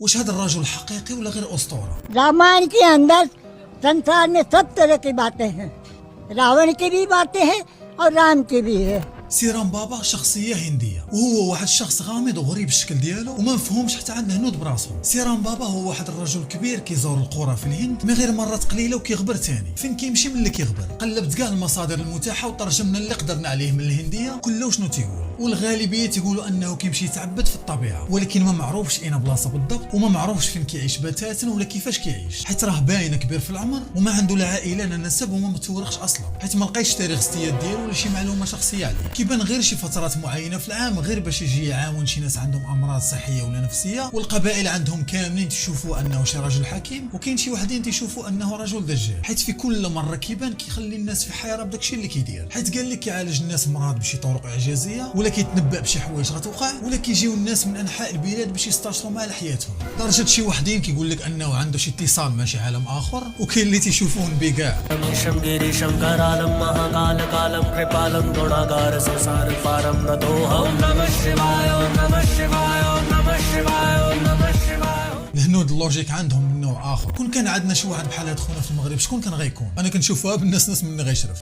واش هذا الرجل حقيقي ولا غير اسطوره؟ रामायण के अंदर संसार में सब तरह की बातें हैं, रावण की भी बातें हैं और राम की भी है. سيرام بابا شخصية هندية وهو واحد الشخص غامض وغريب الشكل ديالو وما مفهومش حتى عند هنود براسهم. سيرام بابا هو واحد الرجل كبير كيزور القرى في الهند من غير مرات قليلة وكيغبر تاني. فين كيمشي من اللي كيغبر قلبت كاع المصادر المتاحة وترجمنا اللي قدرنا عليه من الهندية كله شنو تيقول، والغالبية تيقولوا انه كيمشي يتعبد في الطبيعة، ولكن ما معروفش اين بلاصة بالضبط وما معروفش فين كيعيش بتاتا ولا كيفاش كيعيش، حيت راه باين كبير في العمر وما عنده لا عائلة لا نسب وما متورخش اصلا، حيت ما لقيتش تاريخ الزتيات ديالو ولا شي معلومة شخصية عليه. كيبان غير شي فترات معينه في العام غير باش يجي يعاون شي ناس عندهم امراض صحيه ولا نفسيه، والقبائل عندهم كاملين تشوفوا انه شي رجل حكيم، وكاين شي وحدين تيشوفوا انه رجل دجال، حيت في كل مره كيبان كيخلي الناس في حيره بداكشي اللي كيدير، حيت قال لك كيعالج الناس مرض بشي طرق اعجازيه ولا كيتنبأ بشي حوايج غتوقع ولا كيجيو الناس من انحاء البلاد باش يستاشروا مع حياتهم. لدرجه شي وحدين كيقول لك انه عنده شي اتصال مع شي عالم اخر، وكاين اللي تيشوفوه نبي كاع. الهنود اللوجيك عندهم من نوع اخر. كون كان عندنا شي واحد بحال هاد خونا في المغرب شكون كان غيكون؟ انا كنشوفها بالناس ناس مني غيشرف.